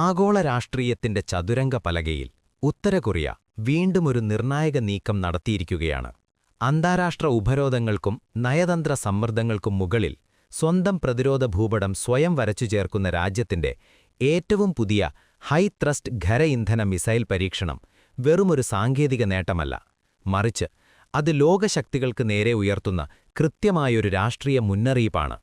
ആഗോള രാഷ്ട്രീയത്തിന്റെ ചതുരംഗ പലകയിൽ ഉത്തര കൊറിയ വീണ്ടുമൊരു നിർണായക നീക്കം നടത്തിയിരിക്കുകയാണ്. അന്താരാഷ്ട്ര ഉപരോധങ്ങൾക്കും നയതന്ത്ര സമ്മർദ്ദങ്ങൾക്കും മുകളിൽ സ്വന്തം പ്രതിരോധ ഭൂപടം സ്വയം വരച്ചുചേർക്കുന്ന രാജ്യത്തിന്റെ ഏറ്റവും പുതിയ ഹൈ-ത്രസ്റ്റ് ഖര ഇന്ധന മിസൈൽ പരീക്ഷണം വെറുമൊരു സാങ്കേതിക നേട്ടമല്ല, മറിച്ച് അത് ലോകശക്തികൾക്ക് നേരെ ഉയർത്തുന്ന കൃത്യമായൊരു രാഷ്ട്രീയ മുന്നറിയിപ്പാണ്.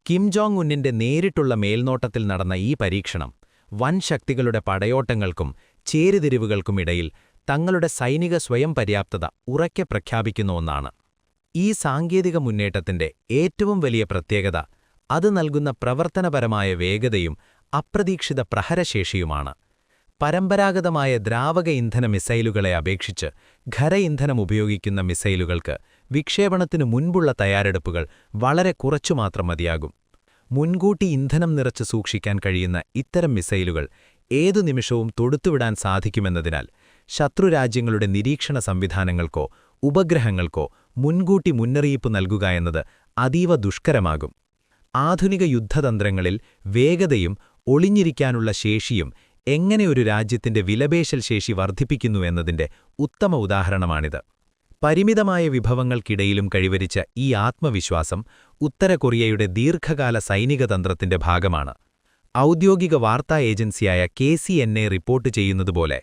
കിം ജോങ് ഉന്നിന്റെ നേരിട്ടുള്ള മേൽനോട്ടത്തിൽ നടന്ന ഈ പരീക്ഷണം വൻ ശക്തികളുടെ പടയോട്ടങ്ങൾക്കും ചേരിതിരിവുകൾക്കുമിടയിൽ തങ്ങളുടെ സൈനിക സ്വയം പര്യാപ്തത ഉറക്കെ പ്രഖ്യാപിക്കുന്ന ഒന്നാണ്. ഈ സാങ്കേതിക മുന്നേറ്റത്തിന്റെ ഏറ്റവും വലിയ പ്രത്യേകത അത് നൽകുന്ന പ്രവർത്തനപരമായ വേഗതയും അപ്രതീക്ഷിത പ്രഹരശേഷിയുമാണ്. പരമ്പരാഗതമായ ദ്രാവക ഇന്ധന മിസൈലുകളെ അപേക്ഷിച്ച് ഖര ഇന്ധനം ഉപയോഗിക്കുന്ന മിസൈലുകൾക്ക് വിക്ഷേപണത്തിനു മുൻപുള്ള തയ്യാറെടുപ്പുകൾ വളരെ കുറച്ചുമാത്രം മതിയാകും. മുൻകൂട്ടി ഇന്ധനം നിറച്ച് സൂക്ഷിക്കാൻ കഴിയുന്ന ഇത്തരം മിസൈലുകൾ ഏതു നിമിഷവും തൊടുത്തുവിടാൻ സാധിക്കുമെന്നതിനാൽ ശത്രുരാജ്യങ്ങളുടെ നിരീക്ഷണ സംവിധാനങ്ങൾക്കോ ഉപഗ്രഹങ്ങൾക്കോ മുൻകൂട്ടി മുന്നറിയിപ്പ് നൽകുക എന്നത് അതീവ ദുഷ്കരമാകും. ആധുനിക യുദ്ധതന്ത്രങ്ങളിൽ വേഗതയും ഒളിഞ്ഞിരിക്കാനുള്ള ശേഷിയും എങ്ങനെ ഒരു രാജ്യത്തിന്റെ വിലപേശൽ ശേഷി വർദ്ധിപ്പിക്കുന്നു എന്നതിന്റെ ഉത്തമ ഉദാഹരണമാണിത്. പരിമിതമായ വിഭവങ്ങൾക്കിടയിലും കഴിവരിച്ച ഈ ആത്മവിശ്വാസം ഉത്തര കൊറിയയുടെ ദീർഘകാല സൈനിക തന്ത്രത്തിന്റെ ഭാഗമാണ്. ഔദ്യോഗിക വാർത്താ ഏജൻസിയായ KCNA റിപ്പോർട്ട് ചെയ്യുന്നതുപോലെ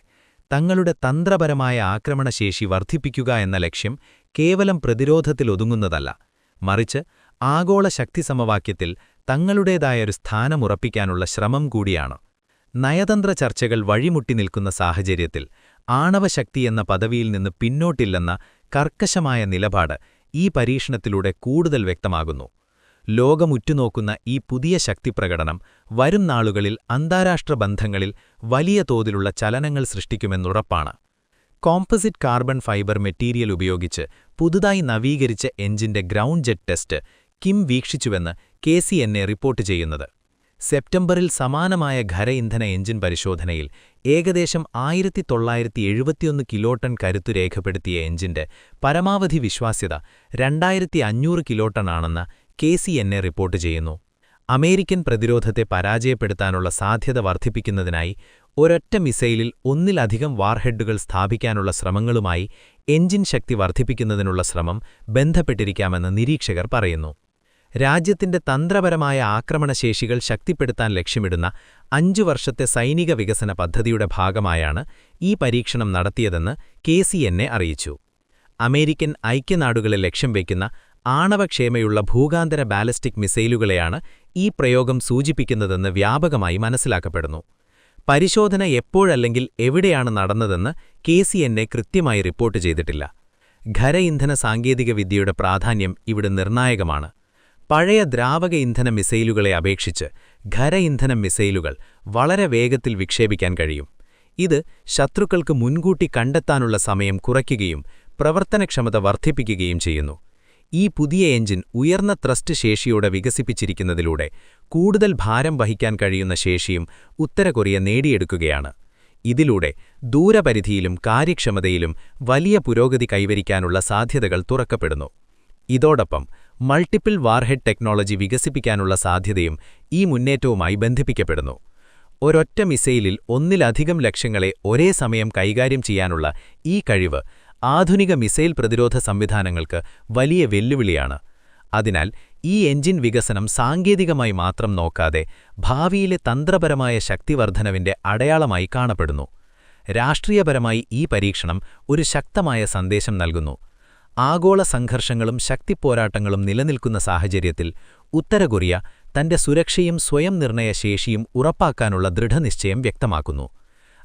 തങ്ങളുടെ തന്ത്രപരമായ ആക്രമണശേഷി വർദ്ധിപ്പിക്കുക എന്ന ലക്ഷ്യം കേവലം പ്രതിരോധത്തിലൊതുങ്ങുന്നതല്ല, മറിച്ച് ആഗോള ശക്തിസമവാക്യത്തിൽ തങ്ങളുടേതായൊരു സ്ഥാനമുറപ്പിക്കാനുള്ള ശ്രമം കൂടിയാണ്. നയതന്ത്ര ചർച്ചകൾ വഴിമുട്ടി നിൽക്കുന്ന സാഹചര്യത്തിൽ ആണവശക്തി എന്ന പദവിയിൽ നിന്ന് പിന്നോട്ടില്ലെന്ന കർക്കശമായ നിലപാട് ഈ പരീക്ഷണത്തിലൂടെ കൂടുതൽ വ്യക്തമാകുന്നു. ലോകമുറ്റുനോക്കുന്ന ഈ പുതിയ ശക്തിപ്രകടനം വരും നാളുകളിൽ അന്താരാഷ്ട്ര ബന്ധങ്ങളിൽ വലിയ തോതിലുള്ള ചലനങ്ങൾ സൃഷ്ടിക്കുമെന്നുറപ്പാണ്. കോമ്പോസിറ്റ് കാർബൺ ഫൈബർ മെറ്റീരിയൽ ഉപയോഗിച്ച് പുതുതായി നവീകരിച്ച എഞ്ചിന്റെ ഗ്രൗണ്ട് ജെറ്റ് ടെസ്റ്റ് കിം വീക്ഷിച്ചുവെന്ന് KCNA റിപ്പോർട്ട് ചെയ്യുന്നത്. സെപ്റ്റംബറിൽ സമാനമായ ഖര ഇന്ധന എഞ്ചിൻ പരിശോധനയിൽ ഏകദേശം 1971 കിലോടൺ കരുത്തു രേഖപ്പെടുത്തിയ എഞ്ചിന്റെ പരമാവധി വിശ്വാസ്യത 2500 കിലോടൺ ആണെന്ന് KCNA റിപ്പോർട്ട് ചെയ്യുന്നു. അമേരിക്കൻ പ്രതിരോധത്തെ പരാജയപ്പെടുത്താനുള്ള സാധ്യത വർദ്ധിപ്പിക്കുന്നതിനായി ഒരൊറ്റ മിസൈലിൽ ഒന്നിലധികം വാർഹെഡുകൾ സ്ഥാപിക്കാനുള്ള ശ്രമങ്ങളുമായി എഞ്ചിൻ ശക്തി വർദ്ധിപ്പിക്കുന്നതിനുള്ള ശ്രമം ബന്ധപ്പെട്ടിരിക്കാമെന്ന് നിരീക്ഷകർ പറയുന്നു. രാജ്യത്തിന്റെ തന്ത്രപരമായ ആക്രമണശേഷികൾ ശക്തിപ്പെടുത്താൻ ലക്ഷ്യമിടുന്ന 5 വർഷത്തെ സൈനിക വികസന പദ്ധതിയുടെ ഭാഗമായാണ് ഈ പരീക്ഷണം നടത്തിയതെന്ന് KCNA അറിയിച്ചു. അമേരിക്കൻ ഐക്യനാടുകളെ ലക്ഷ്യം വയ്ക്കുന്ന ആണവക്ഷേമയുള്ള ഭൂഗാന്തര ബാലിസ്റ്റിക് മിസൈലുകളെയാണ് ഈ പ്രയോഗം സൂചിപ്പിക്കുന്നതെന്ന് വ്യാപകമായി മനസ്സിലാക്കപ്പെടുന്നു. പരിശോധന എപ്പോഴല്ലെങ്കിൽ എവിടെയാണ് നടന്നതെന്ന് KCNA കൃത്യമായി റിപ്പോർട്ട് ചെയ്തിട്ടില്ല. ഖര ഇന്ധന സാങ്കേതികവിദ്യയുടെ പ്രാധാന്യം ഇവിടെ നിർണായകമാണ്. പഴയ ദ്രാവക ഇന്ധന മിസൈലുകളെ അപേക്ഷിച്ച് ഖര ഇന്ധന മിസൈലുകൾ വളരെ വേഗത്തിൽ വിക്ഷേപിക്കാൻ കഴിയും. ഇത് ശത്രുക്കൾക്ക് മുൻകൂട്ടി കണ്ടെത്താനുള്ള സമയം കുറയ്ക്കുകയും പ്രവർത്തനക്ഷമത വർദ്ധിപ്പിക്കുകയും ചെയ്യുന്നു. ഈ പുതിയ എഞ്ചിൻ ഉയർന്ന ത്രസ്റ്റ് ശേഷിയോടെ വികസിപ്പിച്ചിരിക്കുന്നതിലൂടെ കൂടുതൽ ഭാരം വഹിക്കാൻ കഴിയുന്ന ശേഷിയും ഉത്തര കൊറിയ നേടിയെടുക്കുകയാണ്. ഇതിലൂടെ ദൂരപരിധിയിലും കാര്യക്ഷമതയിലും വലിയ പുരോഗതി കൈവരിക്കാനുള്ള സാധ്യതകൾ തുറക്കപ്പെടുന്നു. ഇതോടൊപ്പം മൾട്ടിപ്പിൾ വാർഹെഡ് ടെക്നോളജി വികസിപ്പിക്കാനുള്ള സാധ്യതയും ഈ മുന്നേറ്റവുമായി ബന്ധിപ്പിക്കപ്പെടുന്നു. ഒരൊറ്റ മിസൈലിൽ ഒന്നിലധികം ലക്ഷ്യങ്ങളെ ഒരേ സമയം കൈകാര്യം ചെയ്യാനുള്ള ഈ കഴിവ് ആധുനിക മിസൈൽ പ്രതിരോധ സംവിധാനങ്ങൾക്ക് വലിയ വെല്ലുവിളിയാണ്. അതിനാൽ ഈ എഞ്ചിൻ വികസനം സാങ്കേതികമായി മാത്രം നോക്കാതെ ഭാവിയിലെ തന്ത്രപരമായ ശക്തിവർദ്ധനവിന്റെ അടയാളമായി കാണപ്പെടുന്നു. രാഷ്ട്രീയപരമായി ഈ പരീക്ഷണം ഒരു ശക്തമായ സന്ദേശം നൽകുന്നു. ആഗോള സംഘർഷങ്ങളും ശക്തിപ്പോരാട്ടങ്ങളും നിലനിൽക്കുന്ന സാഹചര്യത്തിൽ ഉത്തര കൊറിയ തന്റെ സുരക്ഷയും സ്വയം നിർണയശേഷിയും ഉറപ്പാക്കാനുള്ള ദൃഢനിശ്ചയം വ്യക്തമാക്കുന്നു.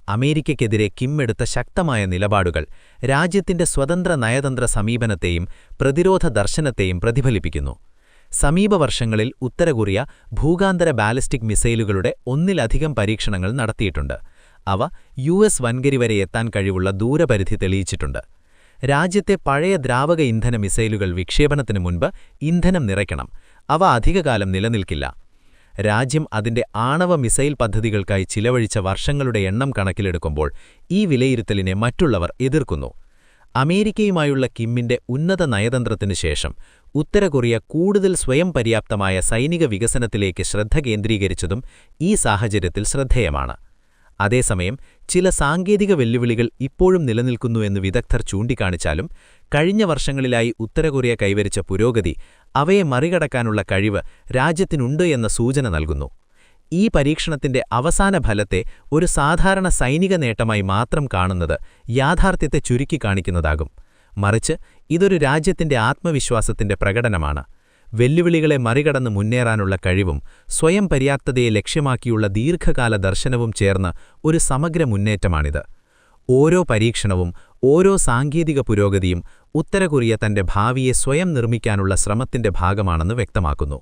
അമേരിക്കയ്ക്കെതിരെ കിം എടുത്ത ശക്തമായ നിലപാടുകൾ രാജ്യത്തിന്റെ സ്വതന്ത്ര നയതന്ത്ര സമീപനത്തെയും പ്രതിരോധ ദർശനത്തെയും പ്രതിഫലിപ്പിക്കുന്നു. സമീപവർഷങ്ങളിൽ ഉത്തര കൊറിയ ഭൂഗാന്തര ബാലിസ്റ്റിക് മിസൈലുകളുടെ ഒന്നിലധികം പരീക്ഷണങ്ങൾ നടത്തിയിട്ടുണ്ട്. അവ US വൻകരി വരെ എത്താൻ കഴിവുള്ള ദൂരപരിധി തെളിയിച്ചിട്ടുണ്ട്. രാജ്യത്തെ പഴയ ദ്രാവക ഇന്ധന മിസൈലുകൾ വിക്ഷേപണത്തിനു മുൻപ് ഇന്ധനം നിറയ്ക്കണം, അവ അധികകാലം നിലനിൽക്കില്ല. രാജ്യം അതിന്റെ ആണവ മിസൈൽ പദ്ധതികൾക്കായി ചിലവഴിച്ച വർഷങ്ങളുടെ എണ്ണം കണക്കിലെടുക്കുമ്പോൾ ഈ വിലയിരുത്തലിനെ മറ്റുള്ളവർ എതിർക്കുന്നു. അമേരിക്കയുമായുള്ള കിമ്മിന്റെ ഉന്നത നയതന്ത്രത്തിനു ശേഷം ഉത്തര കൊറിയ കൂടുതൽ സ്വയം പര്യാപ്തമായ സൈനിക വികസനത്തിലേക്ക് ശ്രദ്ധ കേന്ദ്രീകരിച്ചതും ഈ സാഹചര്യത്തിൽ ശ്രദ്ധേയമാണ്. അതേസമയം ചില സാങ്കേതിക വെല്ലുവിളികൾ ഇപ്പോഴും നിലനിൽക്കുന്നുവെന്ന് വിദഗ്ധർ ചൂണ്ടിക്കാണിച്ചാലും കഴിഞ്ഞ വർഷങ്ങളിലായി ഉത്തര കൊറിയ കൈവരിച്ച പുരോഗതി അവയെ മറികടക്കാനുള്ള കഴിവ് രാജ്യത്തിനുണ്ട് എന്ന സൂചന നൽകുന്നു. ഈ പരീക്ഷണത്തിന്റെ അവസാന ഫലത്തെ ഒരു സാധാരണ സൈനിക നേട്ടമായി മാത്രം കാണുന്നത് യാഥാർത്ഥ്യത്തെ ചുരുക്കിക്കാണിക്കുന്നതാകും. മറിച്ച് ഇതൊരു രാജ്യത്തിന്റെ ആത്മവിശ്വാസത്തിന്റെ പ്രകടനമാണ്. വെല്ലുവിളികളെ മറികടന്ന് മുന്നേറാനുള്ള കഴിവും സ്വയം പര്യാപ്തതയെ ലക്ഷ്യമാക്കിയുള്ള ദീർഘകാല ദർശനവും ചേർന്ന് ഒരു സമഗ്ര മുന്നേറ്റമാണിത്. ഓരോ പരീക്ഷണവും ഓരോ സാങ്കേതിക പുരോഗതിയും ഉത്തര കൊറിയ തന്റെ ഭാവിയെ സ്വയം നിർമ്മിക്കാനുള്ള ശ്രമത്തിന്റെ ഭാഗമാണെന്ന് വ്യക്തമാക്കുന്നു.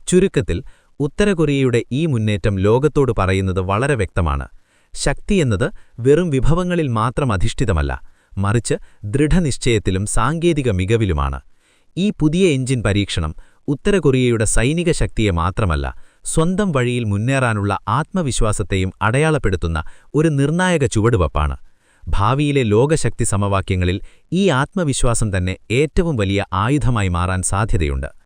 ചുരുക്കത്തിൽ ഉത്തര കൊറിയയുടെ ഈ മുന്നേറ്റം ലോകത്തോട് പറയുന്നത് വളരെ വ്യക്തമാണ്. ശക്തിയെന്നത് വെറും വിഭവങ്ങളിൽ മാത്രം അധിഷ്ഠിതമല്ല, മറിച്ച് ദൃഢനിശ്ചയത്തിലും സാങ്കേതിക മികവിലുമാണ്. ഈ പുതിയ എഞ്ചിൻ പരീക്ഷണം ഉത്തര കൊറിയയുടെ സൈനിക ശക്തിയെ മാത്രമല്ല, സ്വന്തം വഴിയിൽ മുന്നേറാനുള്ള ആത്മവിശ്വാസത്തെയും അടയാളപ്പെടുത്തുന്ന ഒരു നിർണായക ചുവടുവയ്പ്പാണ്. ഭാവിയിലെ ലോകശക്തി സമവാക്യങ്ങളിൽ ഈ ആത്മവിശ്വാസം തന്നെ ഏറ്റവും വലിയ ആയുധമായി മാറാൻ സാധ്യതയുണ്ട്.